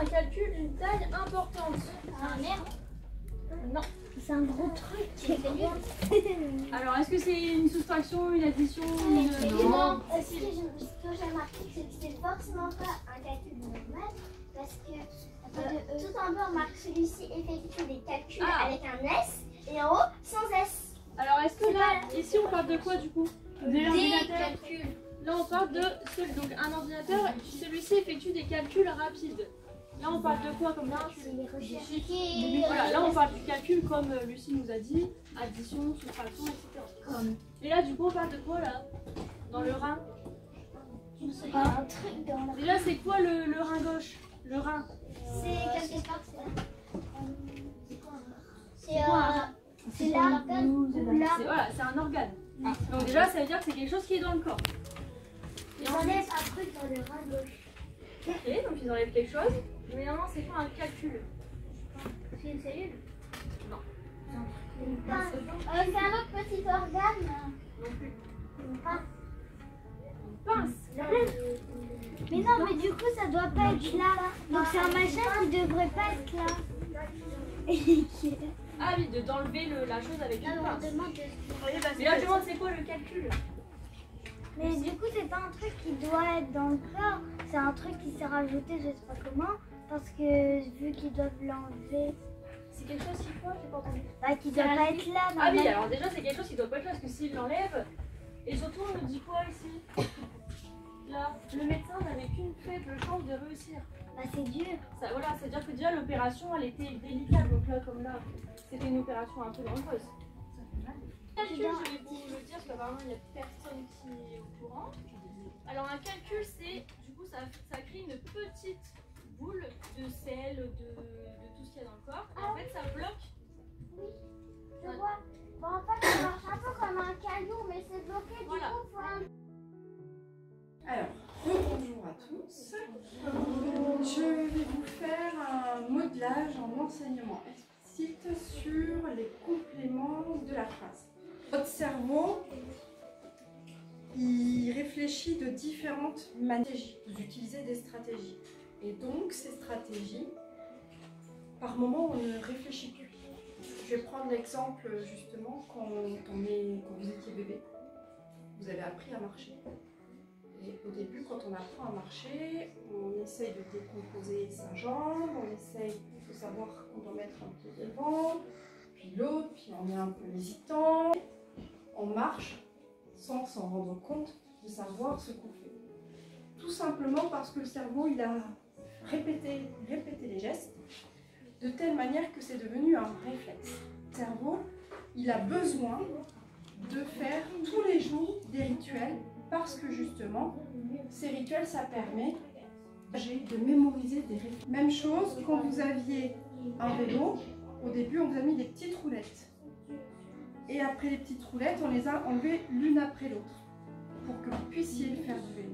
un calcul d'une taille importante. Ah merde. Non. C'est un gros truc. C'est nul. Alors, est-ce que c'est une soustraction, une addition, Non. une... Ce que j'ai remarqué, c'est que c'est forcément pas un calcul normal. Parce que tout en bas, on marque celui-ci effectue des calculs avec un S. Et en haut, sans S. Alors, est-ce que là, ici, on parle de quoi du coup? De l'ordinateur. Calculs. Là, on parle de donc un ordinateur. Celui-ci effectue des calculs rapides. Là, on parle de quoi comme calcul? Les recherches. Voilà, là, on parle du calcul comme Lucie nous a dit, addition, soustraction, etc. Et là, du coup, on parle de quoi là? Dans le rein? Un truc dans la... Déjà, c'est quoi le rein gauche? Le rein? C'est quelque part, c'est l'organe. Voilà, c'est un organe. Donc déjà, ça veut dire que c'est quelque chose qui est dans le corps. Ils enlèvent un truc dans le rein gauche. Ok, donc ils enlèvent quelque chose. Mais non, c'est quoi un calcul? C'est une cellule? Non. C'est un autre petit organe. Non plus. Une pince. Une pince. Mais non, mais du coup, ça doit pas être là. Donc c'est un machin qui devrait pas être là. Ah oui, d'enlever la chose avec une pince. Mais là, je demande c'est quoi le calcul? Mais du coup, c'est pas un truc qui doit être dans le corps. C'est un truc qui s'est rajouté, je sais pas comment. Parce que vu qu'ils doivent l'enlever. C'est quelque chose qui quoi? J'ai pas entendu. Bah, qui doit pas être là. Ah oui, alors déjà, c'est quelque chose qui doit pas être là parce que s'il l'enlève. Et surtout, on nous dit quoi ici? Là, le médecin n'avait qu'une faible chance de réussir. Bah, c'est dur. Ça, voilà, c'est-à-dire que déjà l'opération elle était délicate, donc là comme là, c'était une opération un peu dangereuse. Ça fait mal. Calcul, je vais vous le dire parce qu'apparemment il n'y a personne qui est au courant. Alors un calcul c'est, du coup ça crée une petite boule de sel, de tout ce qu'il y a dans le corps. Et en fait ça bloque. Oui, je vois. Bon, en fait ça marche un peu comme un caillou, mais c'est bloqué du coup. Alors, bonjour à tous. Je vais vous faire un modelage en enseignement explicite sur les compléments de la phrase. Votre cerveau, il réfléchit de différentes manières. Vous utilisez des stratégies. Et donc, ces stratégies, par moment, on ne réfléchit plus. Je vais prendre l'exemple justement quand vous étiez bébé. Vous avez appris à marcher. Et au début, quand on apprend à marcher, on essaye de décomposer sa jambe, on essaye de savoir qu'on doit mettre un pied devant, puis l'autre, puis on est un peu hésitant. On marche sans s'en rendre compte de savoir ce qu'on fait. Tout simplement parce que le cerveau, il a répété les gestes de telle manière que c'est devenu un réflexe. Le cerveau, il a besoin de faire tous les jours des rituels parce que justement, ces rituels, ça permet de mémoriser des réflexes. Même chose, quand vous aviez un vélo, au début, on vous a mis des petites roulettes. Et après les petites roulettes, on les a enlevées l'une après l'autre pour que vous puissiez faire du vélo.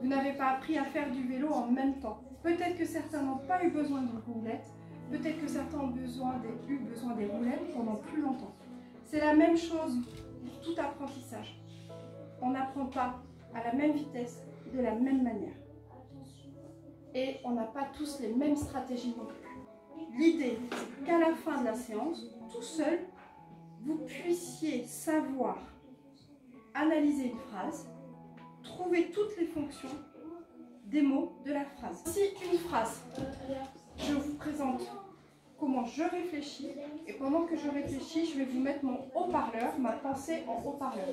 Vous n'avez pas appris à faire du vélo en même temps. Peut-être que certains n'ont pas eu besoin de roulettes, peut-être que certains ont eu besoin des roulettes pendant plus longtemps. C'est la même chose pour tout apprentissage. On n'apprend pas à la même vitesse, de la même manière. Et on n'a pas tous les mêmes stratégies non plus. L'idée, c'est qu'à la fin de la séance, tout seul, vous puissiez savoir analyser une phrase, trouver toutes les fonctions des mots de la phrase. Si une phrase, je vous présente comment je réfléchis, et pendant que je réfléchis, je vais vous mettre mon haut-parleur, ma pensée en haut-parleur.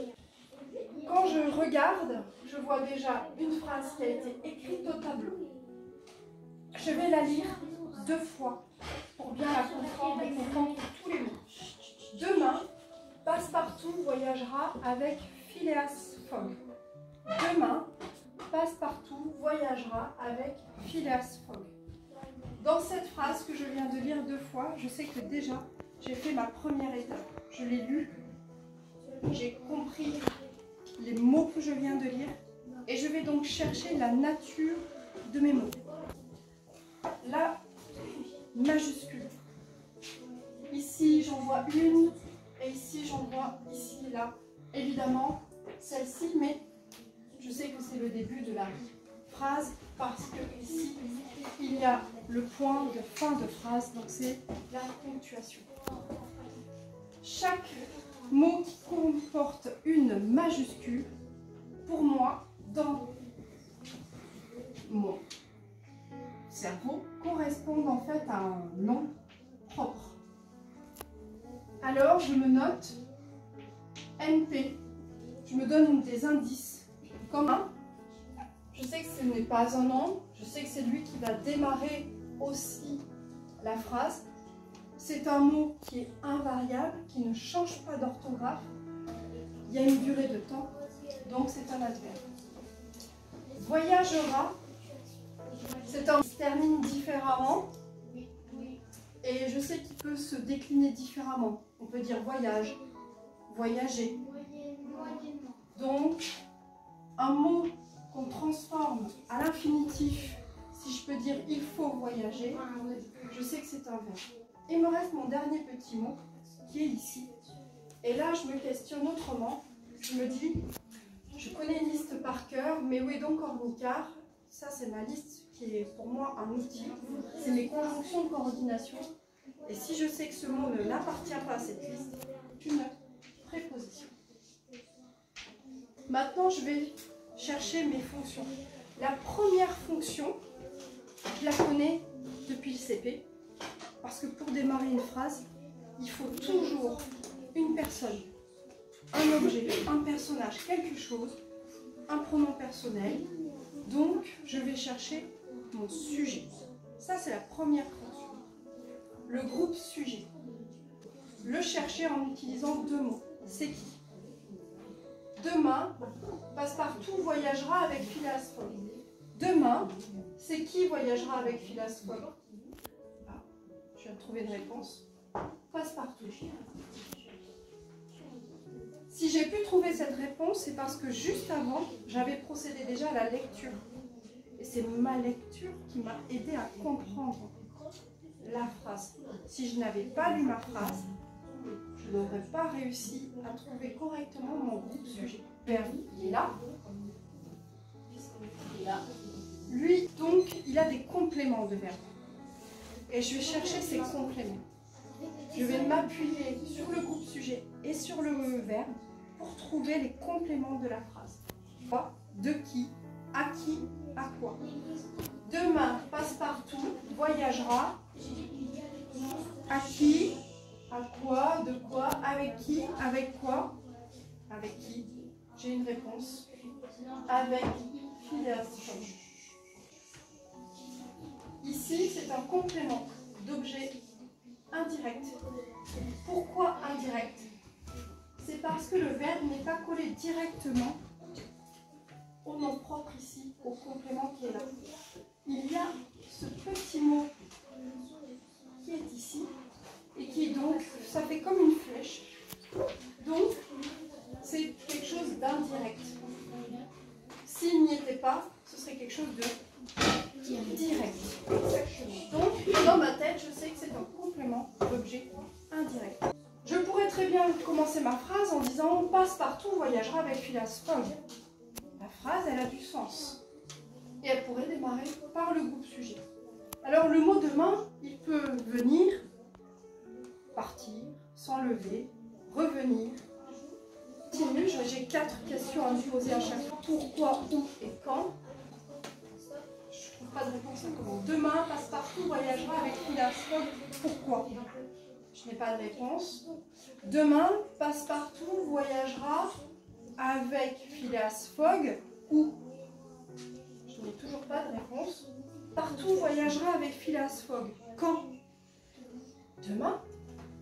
Quand je regarde, je vois déjà une phrase qui a été écrite au tableau. Je vais la lire 2 fois pour bien la comprendre et comprendre tous les mots. Demain, Passepartout voyagera avec Phileas Fogg. Demain, Passepartout voyagera avec Phileas Fogg. Dans cette phrase que je viens de lire 2 fois, je sais que déjà, j'ai fait ma première étape. Je l'ai lue, j'ai compris les mots que je viens de lire et je vais donc chercher la nature de mes mots. La majuscule. Ici, j'en vois une et ici, j'en vois ici et là. Évidemment, celle-ci, mais je sais que c'est le début de la phrase parce que ici, il y a le point de fin de phrase, donc c'est la ponctuation. Chaque mot qui comporte une majuscule, pour moi, dans mon cerveau, correspond en fait à un nom propre. Alors, je me note NP. Je me donne des indices. Comme un, je sais que ce n'est pas un nom, je sais que c'est lui qui va démarrer aussi la phrase. C'est un mot qui est invariable, qui ne change pas d'orthographe. Il y a une durée de temps, donc c'est un adverbe. Voyagera, c'est un mot qui se termine différemment. Et je sais qu'il peut se décliner différemment. On peut dire voyage, voyager. Donc, un mot qu'on transforme à l'infinitif, si je peux dire il faut voyager, je sais que c'est un verbe. Il me reste mon dernier petit mot qui est ici. Et là, je me questionne autrement. Je me dis, je connais une liste par cœur, mais où est donc Ornicart? Ça, c'est ma liste qui est pour moi un outil. C'est mes conjonctions de coordination. Et si je sais que ce mot ne n'appartient pas à cette liste, une préposition. Maintenant, je vais chercher mes fonctions. La première fonction, je la connais depuis le CP, parce que pour démarrer une phrase, il faut toujours une personne, un objet, un personnage, quelque chose, un pronom personnel. Donc, je vais chercher mon sujet. Ça, c'est la première fonction. Le groupe sujet. Le chercher en utilisant deux mots. C'est qui? Demain, Passepartout voyagera avec Phileas Fogg. Demain, c'est qui voyagera avec Phileas Fogg? Ah, je viens de trouver une réponse. Passepartout. Si j'ai pu trouver cette réponse, c'est parce que juste avant, j'avais procédé déjà à la lecture. Et c'est ma lecture qui m'a aidé à comprendre la phrase. Si je n'avais pas lu ma phrase, je n'aurais pas réussi à trouver correctement mon groupe sujet. Verbe, il est là. Lui, donc, il a des compléments de verbe. Et je vais chercher ces compléments. Je vais m'appuyer sur le groupe sujet et sur le verbe pour trouver les compléments de la phrase. Quoi, de qui, à quoi. Demain, Passepartout voyagera. À qui, à quoi, de quoi, avec qui, avec quoi, avec qui. J'ai une réponse. Avec Phileas Fogg. Ici, c'est un complément d'objet indirect. Pourquoi indirect? C'est parce que le verbe n'est pas collé directement au nom propre ici, au complément qui est là. Il y a ce petit mot qui est ici et qui donc, ça fait comme une flèche. Donc, c'est quelque chose d'indirect. S'il n'y était pas, ce serait quelque chose de direct. Donc, dans ma tête, je sais que c'est un complément d'objet indirect. Je pourrais très bien commencer ma phrase en disant « Passepartout voyagera avec Phileas Fogg ». La phrase, elle a du sens. Et elle pourrait démarrer par le groupe sujet. Alors, le mot demain, il peut venir, partir, s'enlever, revenir. Continue, j'ai 4 questions à me poser à chaque fois. Pourquoi, où et quand? Je ne trouve pas de réponse à comment. Demain, Passepartout voyagera avec Phileas Fogg. Pourquoi? Je n'ai pas de réponse. Demain, Passepartout voyagera avec Phileas Fogg. Où? Je n'ai toujours pas de réponse. Partout voyagera avec Phileas Fogg. Quand? Demain?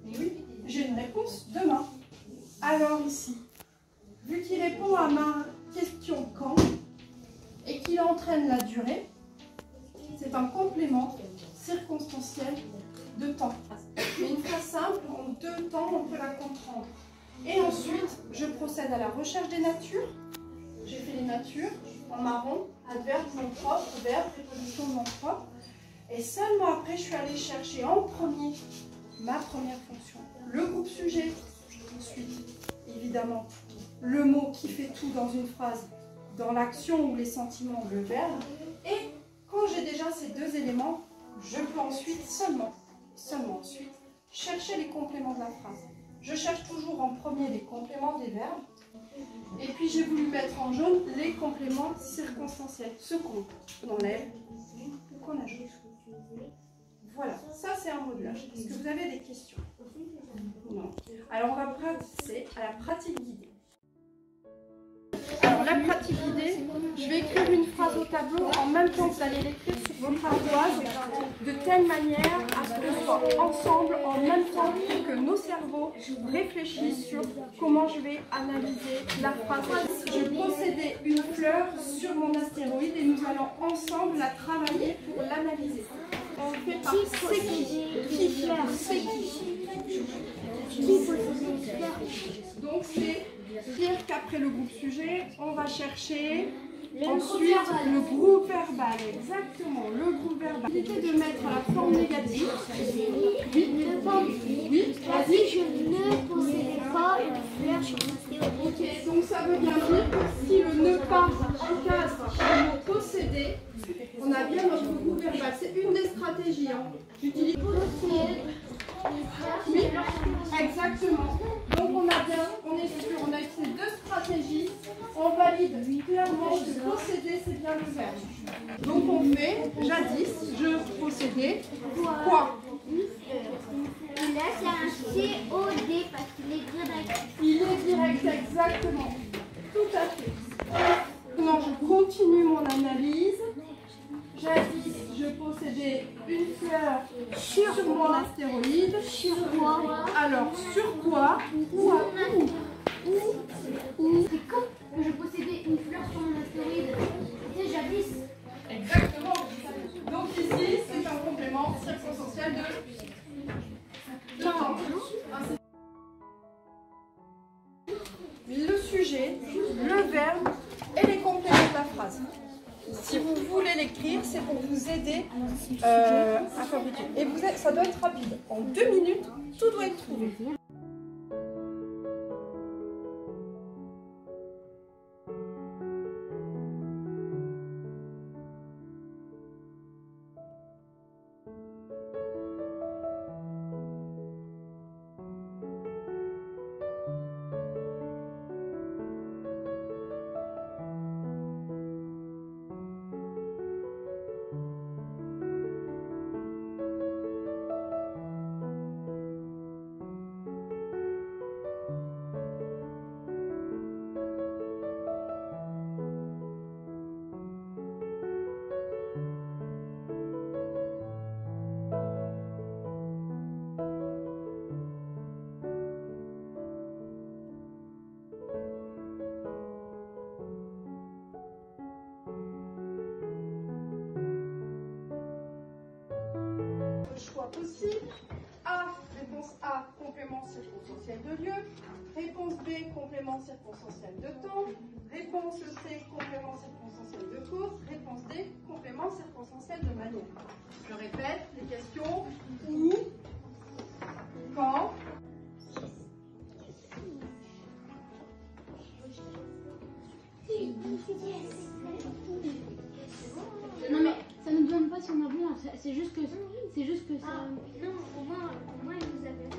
Et oui, j'ai une réponse. Demain. Alors ici, vu qu'il répond à ma question quand et qu'il entraîne la durée, c'est un complément circonstanciel de temps. Mais une phrase simple, en 2 temps, on peut la comprendre. Et ensuite, je procède à la recherche des natures. J'ai fait les natures en marron, adverbe, nom propre, verbe, préposition, nom propre. Et seulement après, je suis allée chercher en premier ma première fonction, le groupe sujet. Ensuite, évidemment, le mot qui fait tout dans une phrase, dans l'action ou les sentiments, le verbe. deux éléments, je peux ensuite seulement ensuite, chercher les compléments de la phrase. Je cherche toujours en premier les compléments des verbes. Et puis j'ai voulu mettre en jaune les compléments circonstanciels, ceux qu'on enlève ou qu'on ajoute. Voilà, ça c'est un modelage. Est-ce que vous avez des questions? Non. Alors on va passer à la pratique guidée. Alors la pratique guidée, je vais écrire une phrase au tableau en même temps que vous allez l'écrire sur votre ardoise, de telle manière à ce que ce soit ensemble, en même temps que nos cerveaux réfléchissent sur comment je vais analyser la phrase. Je possédais une fleur sur mon astéroïde et nous allons ensemble la travailler pour l'analyser. On fait par c'est qui. Donc c'est dire qu'après le groupe sujet, on va chercher ensuite le groupe verbal. Exactement, le groupe verbal. Évitez de mettre la forme négative. Oui, vas-y. Je ne possédais pas une fleur sur mon astéroïde. Ok, donc ça veut bien dire que si le ne pas encadre le mot posséder, on a bien notre groupe verbal. C'est une des stratégies. Hein. J'utilise oui, exactement. Donc on a bien, on est sûr, on a utilisé deux stratégies. On valide clairement que posséder, c'est bien le verbe. Donc on fait jadis, je possédais quoi? Et là, c'est un COD parce qu'il est direct. Il est direct, exactement. Tout à fait. Maintenant, je continue mon analyse. Jadis, je possédais une fleur sur mon astéroïde. Sur quoi? Alors, sur quoi? Où? C'est quand je possédais une fleur sur mon astéroïde. C'était jadis. Exactement. Donc ici, c'est un complément circonstanciel de temps. Le sujet, le verbe et les compléments de la phrase. Si vous voulez l'écrire, c'est pour vous aider à fabriquer. Et ça doit être rapide. En 2 minutes, tout doit être trouvé. Choix possible. A, réponse A, complément circonstanciel de lieu. Réponse B, complément circonstanciel de temps. Réponse C, complément circonstanciel de cause. Réponse D, complément circonstanciel de manière. Je répète les questions. Où, quand. Non mais ça ne nous demande pas si on a bon, c'est juste que ça. Non, au moins il nous avait.